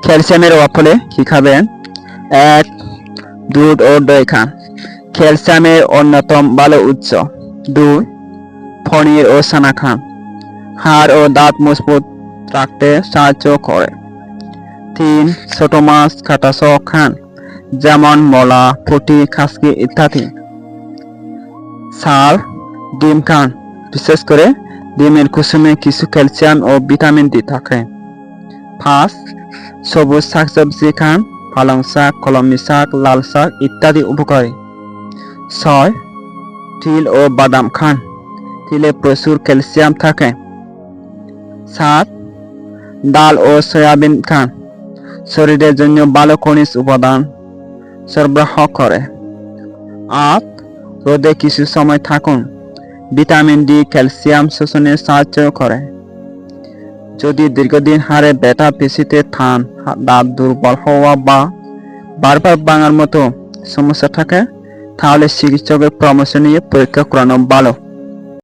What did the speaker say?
ক্যালসিয়ামের অভাব হলে কি খাবেন? ১. দুধ ও দই খান, ক্যালসিয়ামের অন্যতম ভালো উৎস। ২. পনির ও ছানা খান, হাড় ও দাঁত মজবুত রাখতে সাহায্য করে। ৩. ছোট মাছ, কাটা সহ খান, যেমন মলা, পুঁটি, খাসকি ইত্যাদি। ৪. ডিম খান, বিশেষ করে ডিমের কুসুমে কিছু ক্যালসিয়াম ও ভিটামিন ডি থাকে। ৫. সবুজ শাকসবজি খান, পালং শাক, কলমি শাক, লাল শাক ইত্যাদি উপকারী। ৬. তিল ও বাদাম খান, তিলে প্রচুর ক্যালসিয়াম থাকে। ৭. ডাল ও সয়াবিন খান, শরীরের জন্য ভালো খনিজ উপাদান সরবরাহ করে। ৮. রোদে কিছু সময় থাকুন, ভিটামিন ডি ক্যালসিয়াম শোষণে সাহায্য করে। যদি দীর্ঘদিন হাড়ে ব্যথা, পেশিতে টান, দাঁত দুর্বল হওয়া বা বারবার ভাঙার মতো সমস্যা থাকে, তাহলে চিকিৎসকের পরামর্শ নিয়ে পরীক্ষা করানো ভালো।